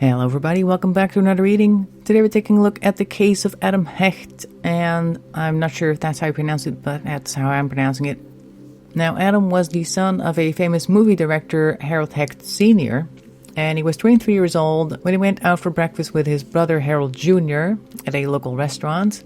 Hello everybody, welcome back to another reading. Today we're taking a look at the case of Adam Hecht, and I'm not sure if that's how you pronounce it, but that's how I'm pronouncing it. Now, Adam was the son of a famous movie director, Harold Hecht Sr., and he was 23 years old when he went out for breakfast with his brother Harold Jr. at a local restaurant,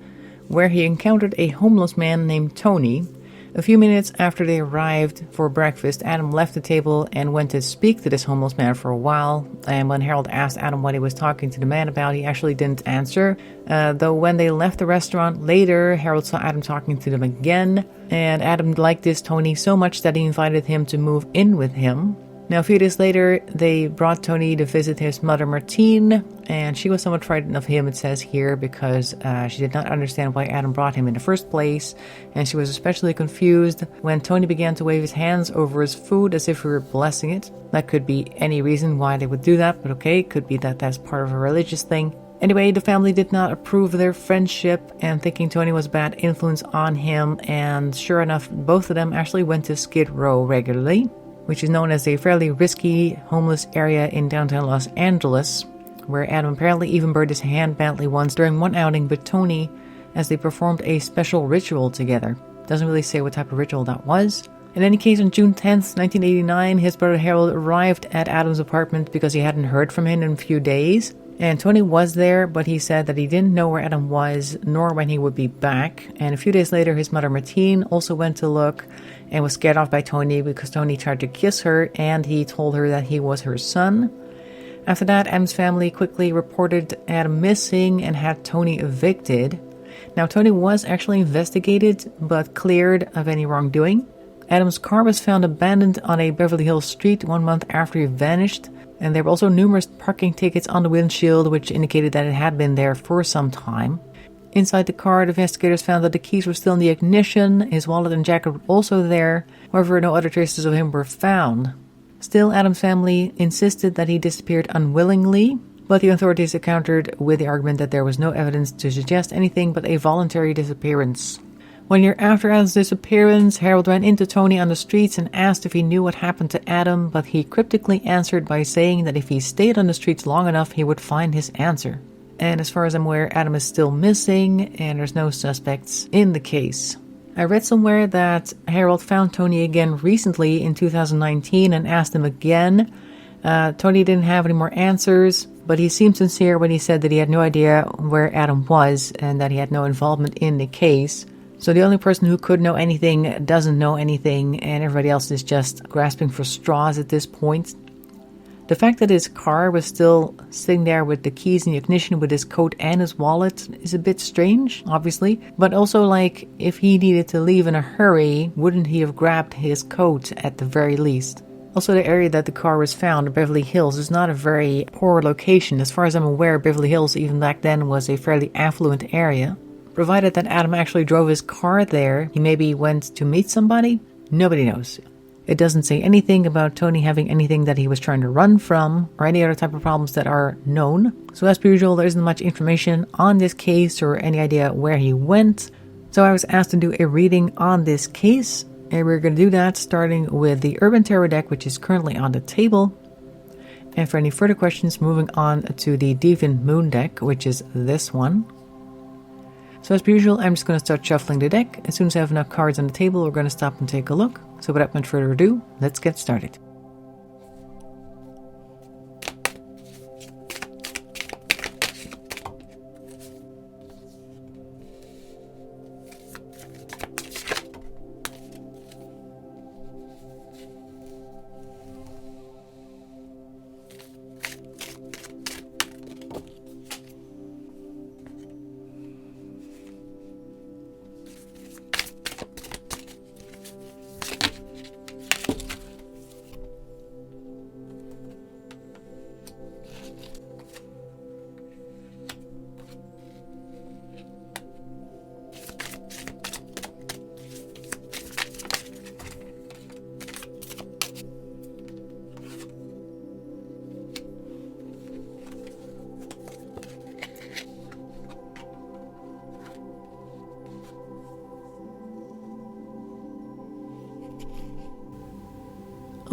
where he encountered a homeless man named Tony. A few minutes after they arrived for breakfast, Adam left the table and went to speak to this homeless man for a while. And when Harold asked Adam what he was talking to the man about, he actually didn't answer. Though when they left the restaurant later, Harold saw Adam talking to them again. And Adam liked this Tony so much that he invited him to move in with him. Now, a few days later, they brought Tony to visit his mother, Martine, and she was somewhat frightened of him, it says here, because she did not understand why Adam brought him in the first place, and she was especially confused when Tony began to wave his hands over his food as if he were blessing it. That could be any reason why they would do that, but okay, it could be that that's part of a religious thing. Anyway, the family did not approve of their friendship, and thinking Tony was a bad influence on him, and sure enough, both of them actually went to Skid Row regularly, which is known as a fairly risky homeless area in downtown Los Angeles, where Adam apparently even burned his hand badly once during one outing with Tony as they performed a special ritual together. Doesn't really say what type of ritual that was. In any case, on June 10th, 1989, his brother Harold arrived at Adam's apartment because he hadn't heard from him in a few days. And Tony was there, but he said that he didn't know where Adam was, nor when he would be back. And a few days later, his mother Martine also went to look and was scared off by Tony because Tony tried to kiss her and he told her that he was her son. After that, Adam's family quickly reported Adam missing and had Tony evicted. Now, Tony was actually investigated but cleared of any wrongdoing. Adam's car was found abandoned on a Beverly Hills street 1 month after he vanished, and there were also numerous parking tickets on the windshield which indicated that it had been there for some time. Inside the car, the investigators found that the keys were still in the ignition, his wallet and jacket were also there, however no other traces of him were found. Still, Adam's family insisted that he disappeared unwillingly, but the authorities countered with the argument that there was no evidence to suggest anything but a voluntary disappearance. 1 year after Adam's disappearance, Harold ran into Tony on the streets and asked if he knew what happened to Adam, but he cryptically answered by saying that if he stayed on the streets long enough, he would find his answer. And as far as I'm aware, Adam is still missing, and there's no suspects in the case. I read somewhere that Harold found Tony again recently in 2019 and asked him again. Tony didn't have any more answers, but he seemed sincere when he said that he had no idea where Adam was and that he had no involvement in the case. So the only person who could know anything doesn't know anything, and everybody else is just grasping for straws at this point. The fact that his car was still sitting there with the keys in the ignition with his coat and his wallet is a bit strange, obviously. But also, like, if he needed to leave in a hurry, wouldn't he have grabbed his coat at the very least? Also, the area that the car was found, Beverly Hills, is not a very poor location. As far as I'm aware, Beverly Hills, even back then, was a fairly affluent area. Provided that Adam actually drove his car there, he maybe went to meet somebody? Nobody knows. It doesn't say anything about Tony having anything that he was trying to run from or any other type of problems that are known. So as per usual, there isn't much information on this case or any idea where he went. So I was asked to do a reading on this case, and we're going to do that starting with the Urban Tarot deck, which is currently on the table. And for any further questions, moving on to the Deviant Moon deck, which is this one. So as per usual, I'm just going to start shuffling the deck. As soon as I have enough cards on the table, we're going to stop and take a look. So without much further ado, let's get started.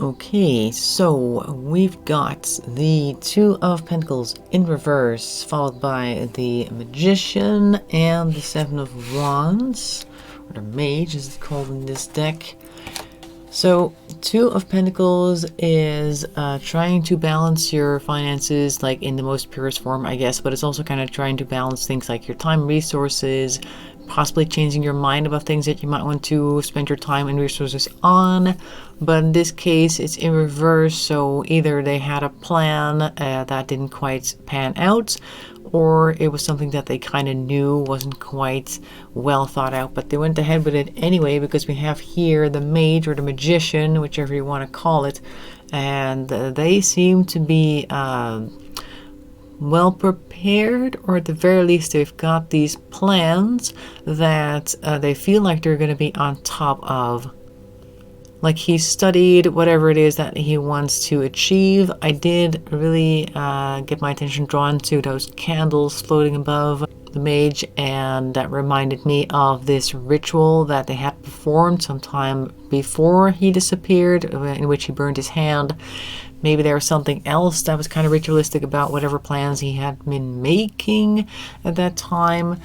Okay, so we've got the Two of Pentacles in reverse, followed by the Magician and the Seven of Wands, or the Mage as it's called in this deck. So, Two of Pentacles is trying to balance your finances, like in the most purest form, I guess, but it's also kind of trying to balance things like your time, resources, possibly changing your mind about things that you might want to spend your time and resources on. But in this case, it's in reverse, so either they had a plan that didn't quite pan out, or it was something that they kind of knew wasn't quite well thought out, but they went ahead with it anyway, because we have here the Mage or the Magician, whichever you want to call it, and they seem to be well prepared, or at the very least they've got these plans that they feel like they're going to be on top of. Like he studied whatever it is that he wants to achieve. I did really get my attention drawn to those candles floating above the Mage, and that reminded me of this ritual that they had performed sometime before he disappeared, in which he burned his hand. Maybe there was something else that was kind of ritualistic about whatever plans he had been making at that time.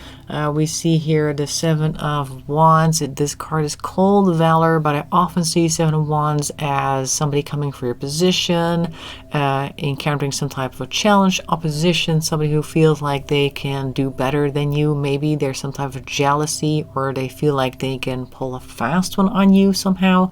We see here the Seven of Wands. This card is called Valor, but I often see Seven of Wands as somebody coming for your position, encountering some type of a challenge, opposition, somebody who feels like they can do better than you. Maybe there's some type of jealousy, or they feel like they can pull a fast one on you somehow.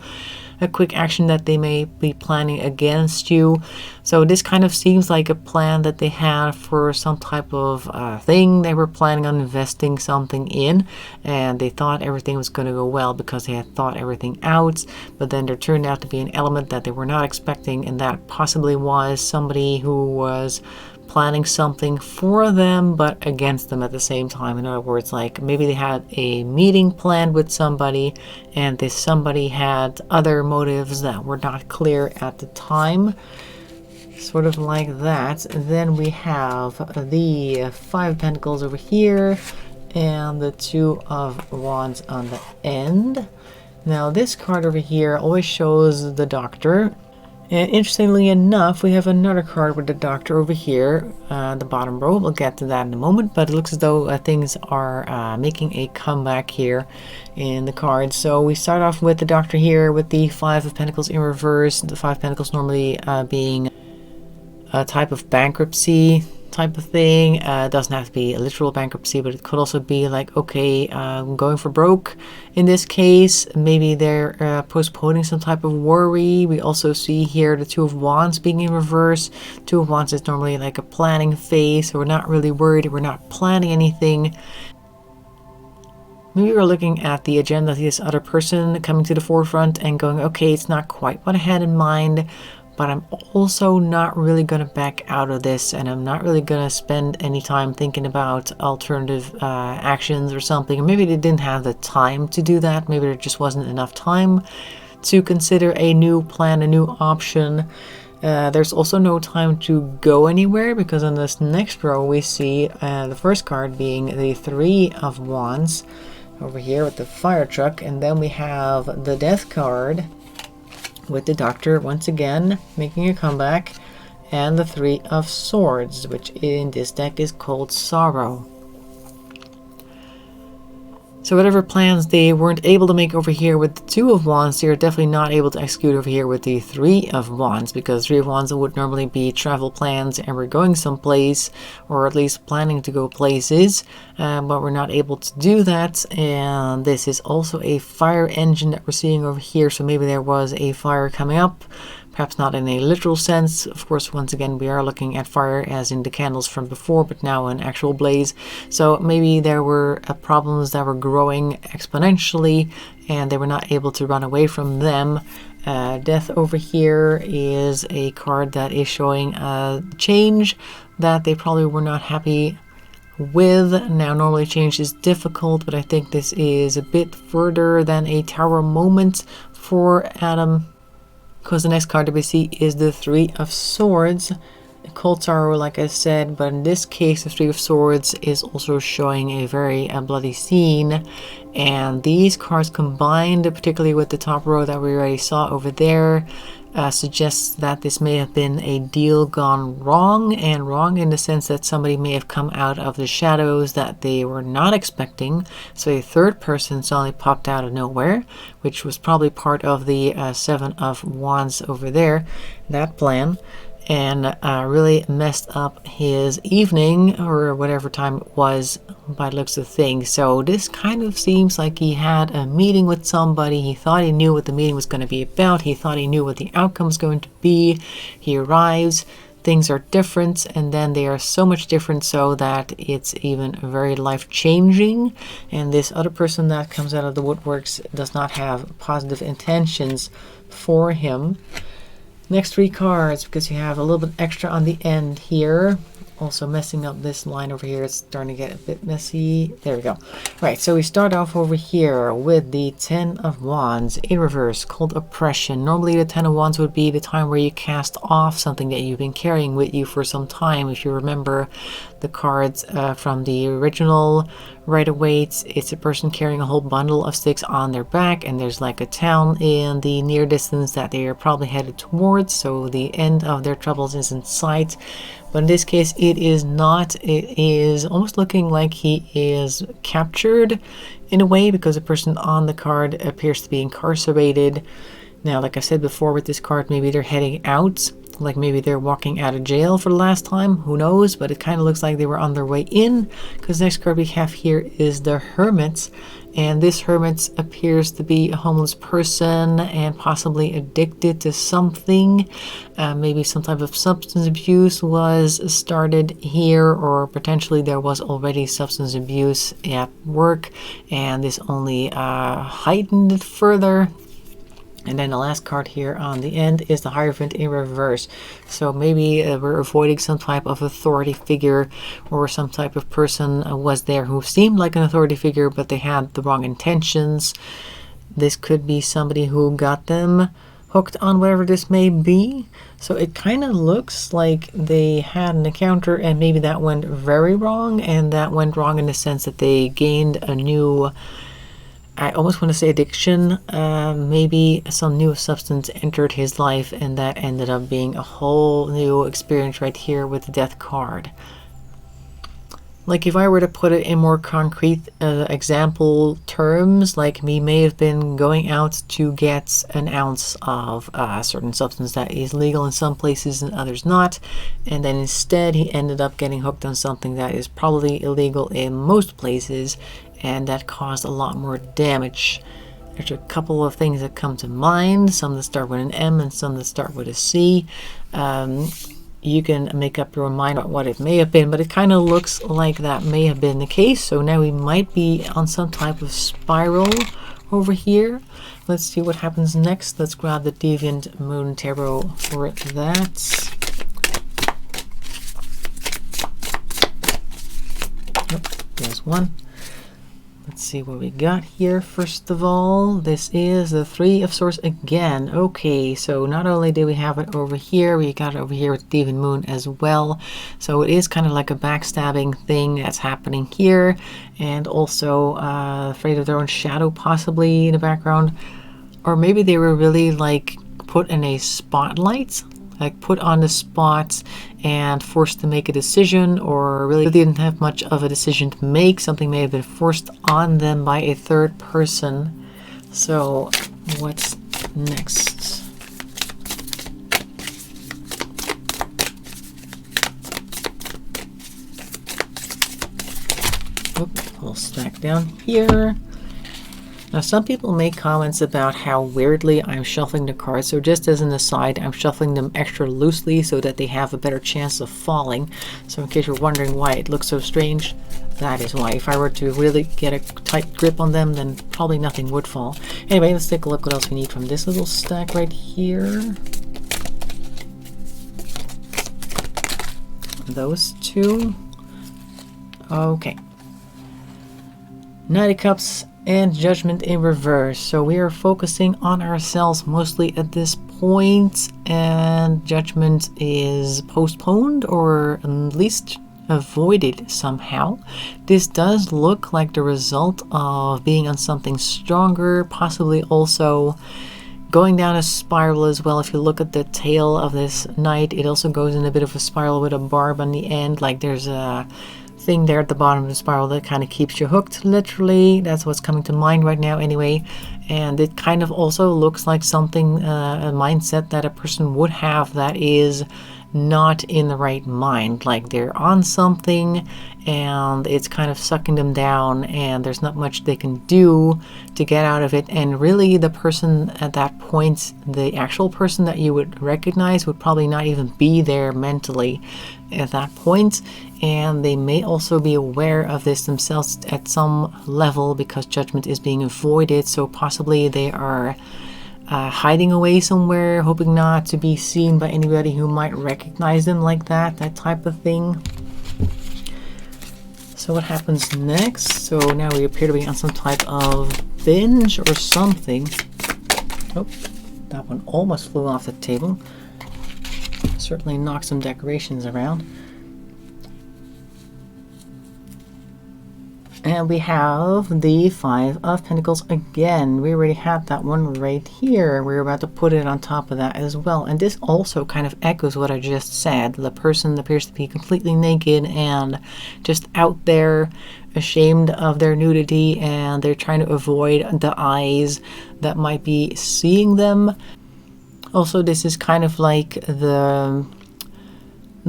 A quick action that they may be planning against you. So this kind of seems like a plan that they had for some type of thing they were planning on investing something in, and they thought everything was going to go well because they had thought everything out, but then there turned out to be an element that they were not expecting, and that possibly was somebody who was planning something for them but against them at the same time. In other words, like maybe they had a meeting planned with somebody, and this somebody had other motives that were not clear at the time, sort of like that. And then we have the Five of Pentacles over here and the Two of Wands on the end. Now this card over here always shows the Doctor. And interestingly enough, we have another card with the Doctor over here, the bottom row. We'll get to that in a moment, but it looks as though things are making a comeback here in the cards. So we start off with the Doctor here with the Five of Pentacles in reverse. The Five of Pentacles normally being a type of bankruptcy type of thing. It doesn't have to be a literal bankruptcy, but it could also be like, okay, going for broke in this case. Maybe they're postponing some type of worry. We also see here the Two of Wands being in reverse. Two of Wands is normally like a planning phase, so we're not really worried, we're not planning anything. Maybe we're looking at the agenda of this other person coming to the forefront and going, okay, it's not quite what I had in mind, but I'm also not really going to back out of this, and I'm not really going to spend any time thinking about alternative actions or something. Or maybe they didn't have the time to do that. Maybe there just wasn't enough time to consider a new plan, a new option. There's also no time to go anywhere, because on this next row we see the first card being the Three of Wands over here with the fire truck, and then we have the Death card with the Doctor once again making a comeback, and the Three of Swords, which in this deck is called Sorrow. So whatever plans they weren't able to make over here with the Two of Wands, they're definitely not able to execute over here with the Three of Wands, because Three of Wands would normally be travel plans and we're going someplace, or at least planning to go places, but we're not able to do that. And this is also a fire engine that we're seeing over here, so maybe there was a fire coming up. Perhaps not in a literal sense. Of course, once again, we are looking at fire as in the candles from before, but now an actual blaze. So maybe there were problems that were growing exponentially, and they were not able to run away from them. Death over here is a card that is showing a change that they probably were not happy with. Now, normally change is difficult, but I think this is a bit further than a tower moment for Adam, because the next card that we see is the Three of Swords, cold sorrow, like I said, but in this case the Three of Swords is also showing a very bloody scene, and these cards combined, particularly with the top row that we already saw over there, suggests that this may have been a deal gone wrong, and wrong in the sense that somebody may have come out of the shadows that they were not expecting. So a third person suddenly popped out of nowhere, which was probably part of the Seven of Wands over there, that plan, and really messed up his evening or whatever time it was by the looks of things. So this kind of seems like he had a meeting with somebody. He thought he knew what the meeting was going to be about. He thought he knew what the outcome was going to be. He arrives, things are different, and then they are so much different so that it's even very life-changing. And this other person that comes out of the woodworks does not have positive intentions for him. Next three cards, because you have a little bit extra on the end here. Also messing up this line over here. It's starting to get a bit messy. There we go. Right, so we start off over here with the Ten of Wands in reverse, called Oppression. Normally the Ten of Wands would be the time where you cast off something that you've been carrying with you for some time. If you remember the cards from the original Rider-Waite, it's a person carrying a whole bundle of sticks on their back, and there's like a town in the near distance that they are probably headed towards, so the end of their troubles is in sight. But in this case it is not. It is almost looking like he is captured in a way, because the person on the card appears to be incarcerated. Now, like I said before with this card, maybe they're heading out, like maybe they're walking out of jail for the last time, who knows, but it kind of looks like they were on their way in, because the next card we have here is the Hermit, and this Hermit appears to be a homeless person and possibly addicted to something. Maybe some type of substance abuse was started here, or potentially there was already substance abuse at work and this only heightened it further. And then the last card here on the end is the Hierophant in reverse. So maybe we're avoiding some type of authority figure, or some type of person was there who seemed like an authority figure, but they had the wrong intentions. This could be somebody who got them hooked on whatever this may be. So it kind of looks like they had an encounter, and maybe that went very wrong, and that went wrong in the sense that they gained a new, I almost want to say addiction. Maybe some new substance entered his life, and that ended up being a whole new experience right here with the Death card. Like if I were to put it in more concrete example terms, like he may have been going out to get an ounce of a certain substance that is legal in some places and others not, and then instead he ended up getting hooked on something that is probably illegal in most places, and that caused a lot more damage. There's a couple of things that come to mind, some that start with an M and some that start with a C. You can make up your mind about what it may have been, but it kind of looks like that may have been the case. So now we might be on some type of spiral over here. Let's see what happens next. Let's grab the Deviant Moon Tarot for that. Yep, there's one. Let's see what we got here. First of all, this is the Three of Swords again. Okay, so not only do we have it over here, we got it over here with Deviant Moon as well. So it is kind of like a backstabbing thing that's happening here, and also afraid of their own shadow possibly in the background. Or maybe they were really like put in a spotlight, like put on the spot and forced to make a decision, or really didn't have much of a decision to make. Something may have been forced on them by a third person. So what's next? We'll stack down here. Now, some people make comments about how weirdly I'm shuffling the cards, so just as an aside, I'm shuffling them extra loosely so that they have a better chance of falling. So in case you're wondering why it looks so strange, that is why. If I were to really get a tight grip on them, then probably nothing would fall. Anyway, let's take a look what else we need from this little stack right here. Those two. Okay. Knight of Cups And Judgment in reverse. So we are focusing on ourselves mostly at this point, and Judgment is postponed or at least avoided somehow. This does look like the result of being on something stronger, possibly also going down a spiral as well. If you look at the tail of this knight, it also goes in a bit of a spiral with a barb on the end. Like there's a thing there at the bottom of the spiral that kind of keeps you hooked, literally. That's what's coming to mind right now anyway. And it kind of also looks like something, a mindset that a person would have that is not in the right mind. Like they're on something and it's kind of sucking them down and there's not much they can do to get out of it. And really the person at that point, the actual person that you would recognize, would probably not even be there mentally at that point. And they may also be aware of this themselves at some level because Judgment is being avoided. So possibly they are hiding away somewhere, hoping not to be seen by anybody who might recognize them like that type of thing. So what happens next? So now we appear to be on some type of binge or something. Oh, that one almost flew off the table. Certainly knocked some decorations around. And we have the Five of Pentacles again. We already had that one right here. We're about to put it on top of that as well. And this also kind of echoes what I just said. The person appears to be completely naked and just out there, ashamed of their nudity, and they're trying to avoid the eyes that might be seeing them. Also, this is kind of like the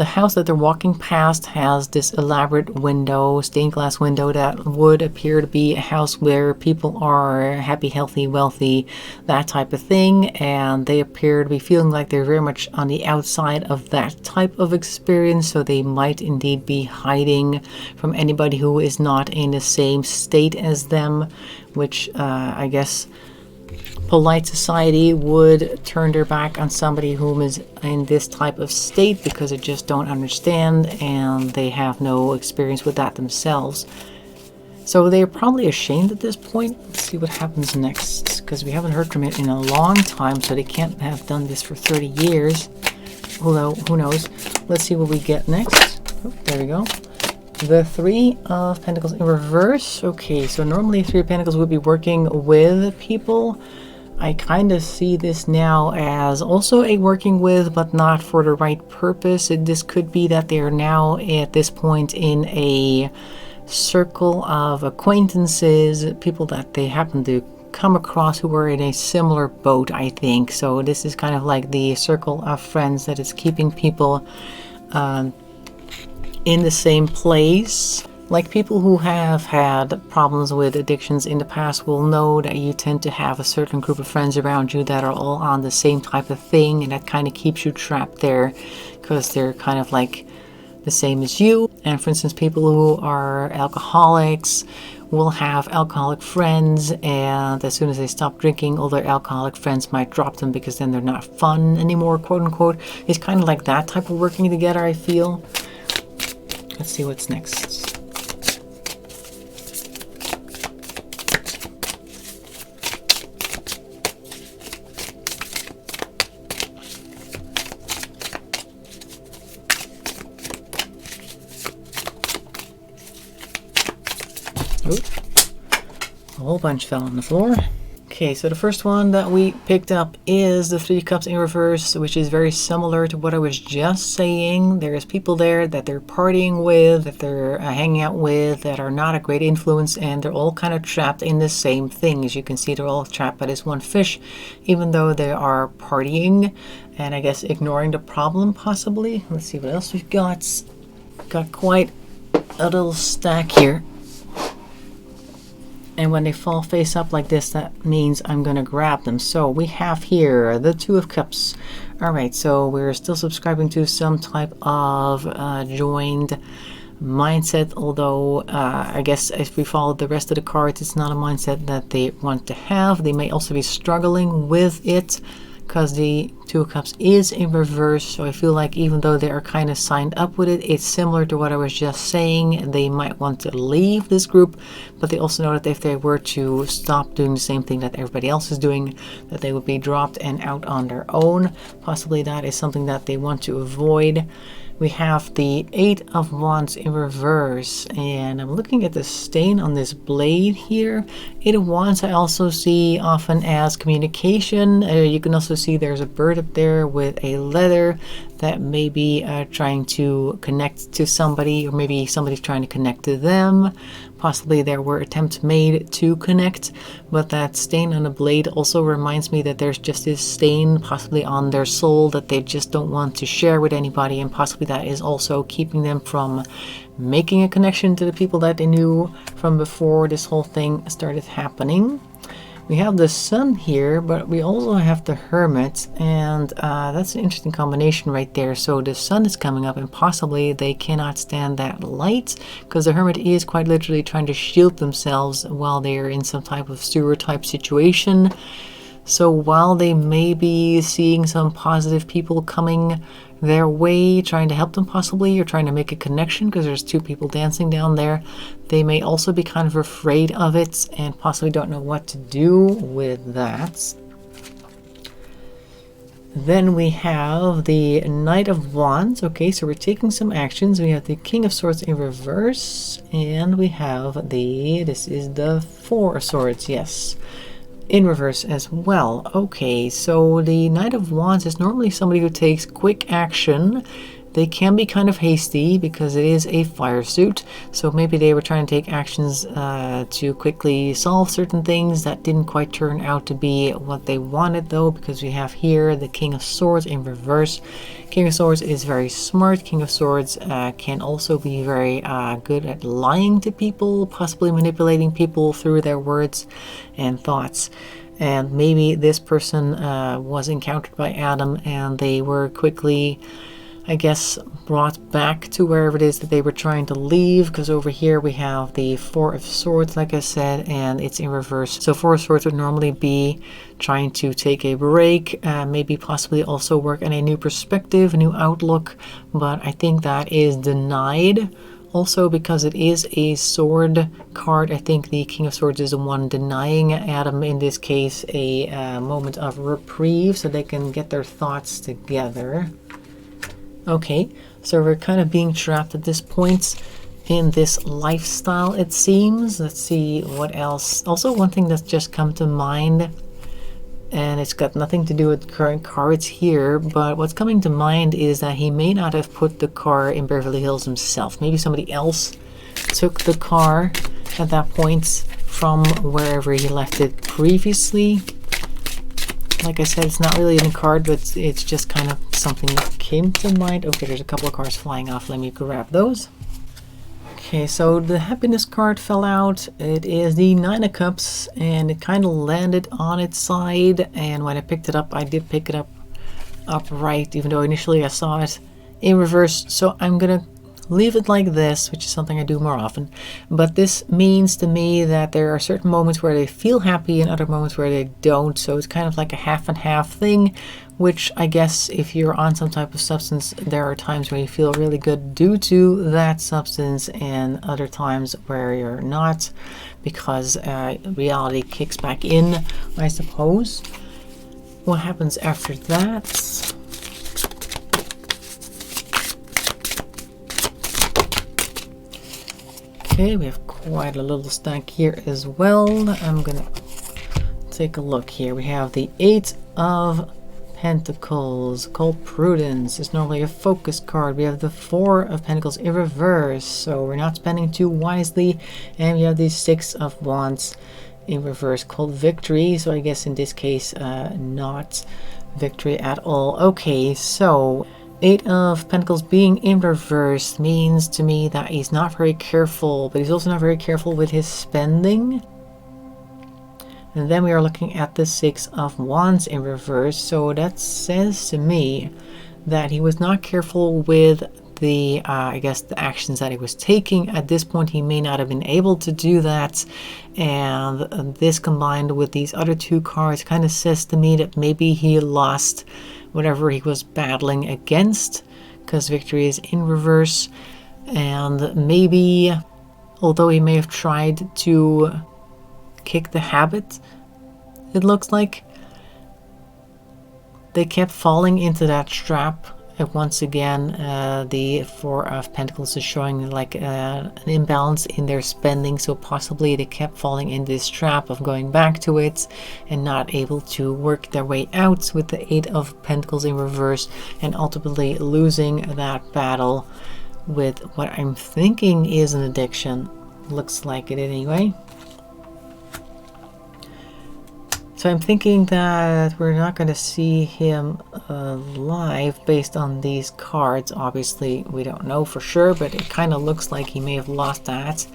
house that they're walking past has this elaborate window, stained glass window, that would appear to be a house where people are happy, healthy, wealthy, that type of thing. And they appear to be feeling like they're very much on the outside of that type of experience. So they might indeed be hiding from anybody who is not in the same state as them, which I guess polite society would turn their back on somebody who is in this type of state because they just don't understand and they have no experience with that themselves. So they're probably ashamed at this point. Let's see what happens next, because we haven't heard from it in a long time, so they can't have done this for 30 years. Although, who knows? Let's see what we get next. Oh, there we go. The Three of Pentacles in reverse. Okay, so normally Three of Pentacles would be working with people. I kind of see this now as also a working with, but not for the right purpose. This could be that they are now at this point in a circle of acquaintances, people that they happen to come across who are in a similar boat, I think. So this is kind of like the circle of friends that is keeping people in the same place. Like people who have had problems with addictions in the past will know that you tend to have a certain group of friends around you that are all on the same type of thing, and that kind of keeps you trapped there because they're kind of like the same as you. And for instance, people who are alcoholics will have alcoholic friends, and as soon as they stop drinking, all their alcoholic friends might drop them because then they're not fun anymore, quote unquote. It's kind of like that type of working together, I feel. Let's see what's next. Oop. A whole bunch fell on the floor. Okay, so the first one that we picked up is the Three of Cups in reverse, which is very similar to what I was just saying. There's people there that they're partying with, that they're hanging out with, that are not a great influence, and they're all kind of trapped in the same thing. As you can see, they're all trapped by this one fish, even though they are partying and I guess ignoring the problem, possibly. Let's see what else we've got. Got quite a little stack here. And when they fall face up like this, that means I'm going to grab them. So we have here the Two of Cups. Alright, so we're still subscribing to some type of joined mindset. Although, I guess if we follow the rest of the cards, it's not a mindset that they want to have. They may also be struggling with it, because the Two of Cups is in reverse, so I feel like even though they are kind of signed up with it, it's similar to what I was just saying. They might want to leave this group, but they also know that if they were to stop doing the same thing that everybody else is doing, that they would be dropped and out on their own. Possibly that is something that they want to avoid. We have the Eight of Wands in reverse, and I'm looking at the stain on this blade here. Eight of Wands I also see often as communication. You can also see there's a bird up there with a letter that may be trying to connect to somebody, or maybe somebody's trying to connect to them. Possibly there were attempts made to connect, but that stain on the blade also reminds me that there's just this stain possibly on their soul that they just don't want to share with anybody, and possibly that is also keeping them from making a connection to the people that they knew from before this whole thing started happening. We have the Sun here, but we also have the Hermit, and that's an interesting combination right there. So the Sun is coming up, and possibly they cannot stand that light, because the Hermit is quite literally trying to shield themselves while they are in some type of sewer type situation. So while they may be seeing some positive people coming their way, trying to help them possibly, or trying to make a connection, because there's two people dancing down there, they may also be kind of afraid of it and possibly don't know what to do with that. Then we have the Knight of Wands. Okay, so we're taking some actions. We have the King of Swords in reverse, and we have this is the Four of Swords, yes, in reverse as well. Okay, so the Knight of Wands is normally somebody who takes quick action. They can be kind of hasty because it is a fire suit, so maybe they were trying to take actions to quickly solve certain things that didn't quite turn out to be what they wanted, though, because we have here the King of Swords in reverse. King of Swords is very smart. King of Swords can also be very good at lying to people, possibly manipulating people through their words and thoughts. And maybe this person was encountered by Adam, and they were quickly, I guess, brought back to wherever it is that they were trying to leave, because over here we have the Four of Swords, like I said, and it's in reverse. So Four of Swords would normally be trying to take a break, maybe possibly also work on a new perspective, a new outlook, but I think that is denied. Also, because it is a sword card, I think the King of Swords is the one denying Adam, in this case, a moment of reprieve so they can get their thoughts together. Okay, so we're kind of being trapped at this point in this lifestyle, it seems. Let's see what else. Also, one thing that's just come to mind, and it's got nothing to do with current cards here, but what's coming to mind is that he may not have put the car in Beverly Hills himself. Maybe somebody else took the car at that point from wherever he left it previously. Like I said, it's not really in a card, but it's just kind of something that came to mind. Okay, there's a couple of cards flying off. Let me grab those. Okay, so the happiness card fell out. It is the Nine of Cups, and it kind of landed on its side. And when I picked it up, I did pick it up upright, even though initially I saw it in reverse. So I'm going to leave it like this, which is something I do more often. But this means to me that there are certain moments where they feel happy and other moments where they don't. So it's kind of like a half and half thing, which I guess if you're on some type of substance, there are times where you feel really good due to that substance, and other times where you're not, because reality kicks back in, I suppose. What happens after that? Okay, we have quite a little stack here as well. I'm gonna take a look here. We have the Eight of Pentacles, called Prudence. It's normally a focus card. We have the Four of Pentacles in reverse, so we're not spending too wisely. And we have the Six of Wands in reverse, called Victory. So I guess in this case, not victory at all. Okay, so Eight of Pentacles being in reverse means to me that he's not very careful, but he's also not very careful with his spending. And then we are looking at the Six of Wands in reverse, so that says to me that he was not careful with the I guess the actions that he was taking. At this point he may not have been able to do that, and this combined with these other two cards kind of says to me that maybe he lost whatever he was battling against, because victory is in reverse. And maybe, although he may have tried to kick the habit, it looks like they kept falling into that trap. And once again, the Four of Pentacles is showing like an imbalance in their spending, so possibly they kept falling in this trap of going back to it and not able to work their way out with the Eight of Pentacles in reverse, and ultimately losing that battle with what I'm thinking is an addiction. Looks like it anyway. So I'm thinking that we're not going to see him live based on these cards. Obviously, we don't know for sure, but it kind of looks like he may have lost that.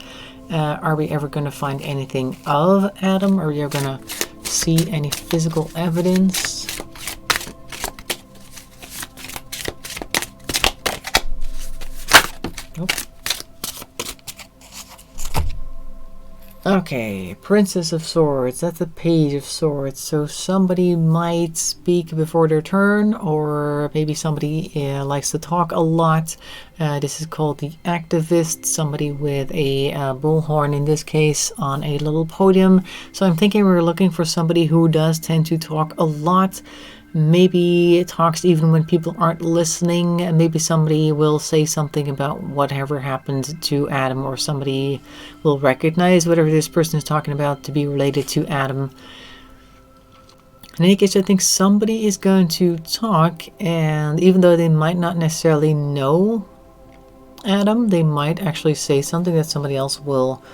Are we ever going to find anything of Adam? Are we ever going to see any physical evidence? Nope. Okay, Princess of Swords, that's the Page of Swords, so somebody might speak before their turn, or maybe somebody likes to talk a lot. This is called the Activist, somebody with a bullhorn in this case on a little podium. So I'm thinking we're looking for somebody who does tend to talk a lot. Maybe it talks even when people aren't listening, and maybe somebody will say something about whatever happened to Adam, or somebody will recognize whatever this person is talking about to be related to Adam. In any case, I think somebody is going to talk, and even though they might not necessarily know Adam, they might actually say something that somebody else will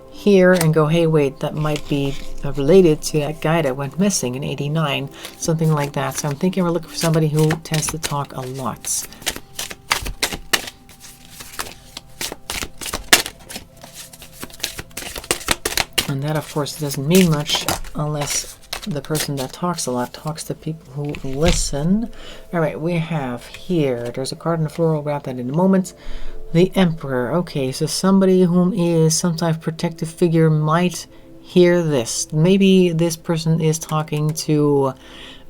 hear and go, hey, wait, that might be related to that guy that went missing in '89, something like that. So I'm thinking we're looking for somebody who tends to talk a lot. And that, of course, doesn't mean much unless the person that talks a lot talks to people who listen. All right, we have here, there's a card on the floor, I'll grab that in a moment. The Emperor. Okay, so somebody whom is some type of protective figure might hear this. Maybe this person is talking to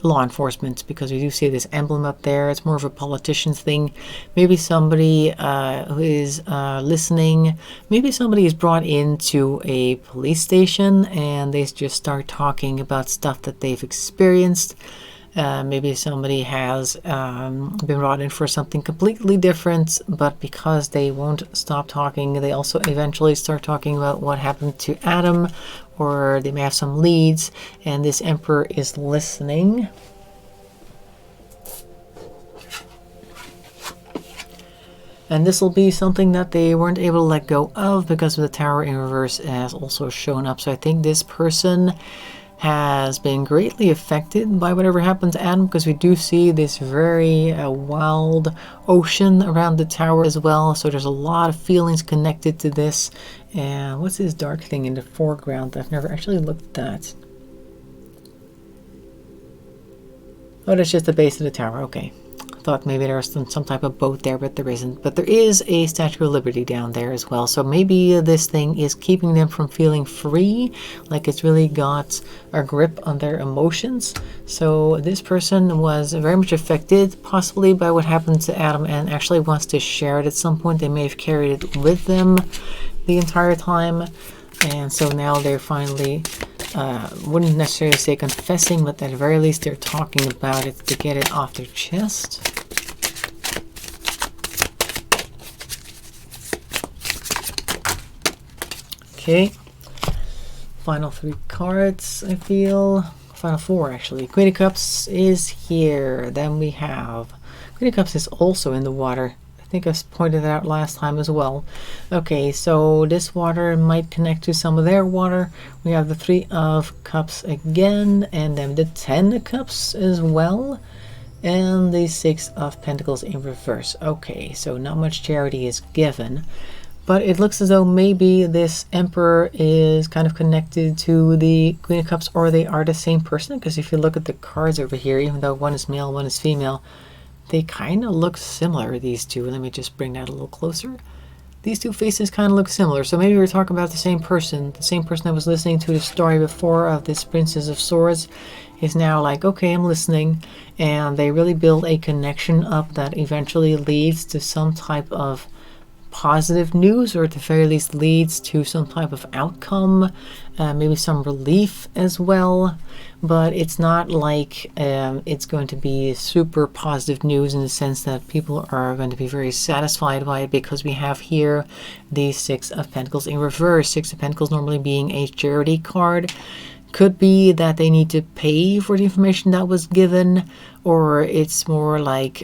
law enforcement, because we do see this emblem up there. It's more of a politician's thing. Maybe somebody who is listening. Maybe somebody is brought into a police station and they just start talking about stuff that they've experienced. Maybe somebody has been brought in for something completely different, but because they won't stop talking, they also eventually start talking about what happened to Adam, or they may have some leads, and this Emperor is listening. And this will be something that they weren't able to let go of because of the Tower in reverse has also shown up. So I think this person has been greatly affected by whatever happened to Adam, because we do see this very wild ocean around the tower as well. So there's a lot of feelings connected to this. And what's this dark thing in the foreground that I've never actually looked at? Oh, that's just the base of the tower. Okay. Thought maybe there was some type of boat there, but there isn't. But there is a Statue of Liberty down there as well. So maybe this thing is keeping them from feeling free, like it's really got a grip on their emotions. So this person was very much affected, possibly by what happened to Adam, and actually wants to share it at some point. They may have carried it with them the entire time. And so now they're finally, wouldn't necessarily say confessing, but at the very least they're talking about it to get it off their chest. Okay, final three cards, I feel. Final four, actually. Queen of Cups is here. Then we have Queen of Cups is also in the water. I think I pointed that out last time as well. Okay, so this water might connect to some of their water. We have the Three of Cups again, and then the 10 of Cups as well, and the Six of Pentacles in reverse. Okay, so not much charity is given, but it looks as though maybe this Emperor is kind of connected to the Queen of Cups, or they are the same person, because if you look at the cards over here, even though one is male, one is female, they kind of look similar, these two. Let me just bring that a little closer. These two faces kind of look similar, so maybe we're talking about the same person that was listening to the story before of this Princess of Swords is now like, okay, I'm listening, and they really build a connection up that eventually leads to some type of positive news, or at the very least leads to some type of outcome, maybe some relief as well. But it's not like it's going to be super positive news in the sense that people are going to be very satisfied by it, because we have here the Six of Pentacles in reverse. Six of Pentacles normally being a charity card. Could be that they need to pay for the information that was given, or it's more like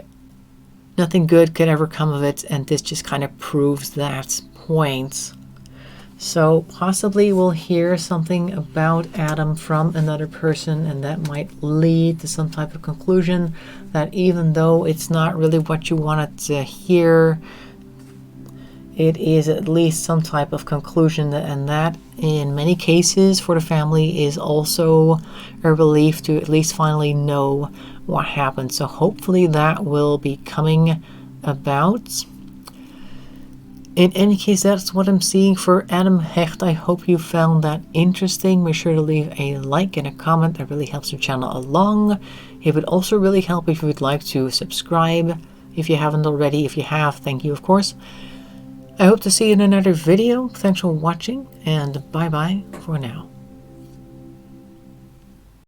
nothing good could ever come of it, and this just kind of proves that point. So possibly we'll hear something about Adam from another person, and that might lead to some type of conclusion that even though it's not really what you wanted to hear, it is at least some type of conclusion, and that in many cases for the family is also a relief to at least finally know what happened. So hopefully that will be coming about. In any case, that's what I'm seeing for Adam Hecht. I hope you found that interesting. Make sure to leave a like and a comment. That really helps the channel along. It would also really help if you would like to subscribe if you haven't already. If you have, thank you, of course. I hope to see you in another video. Thanks for watching, and bye-bye for now.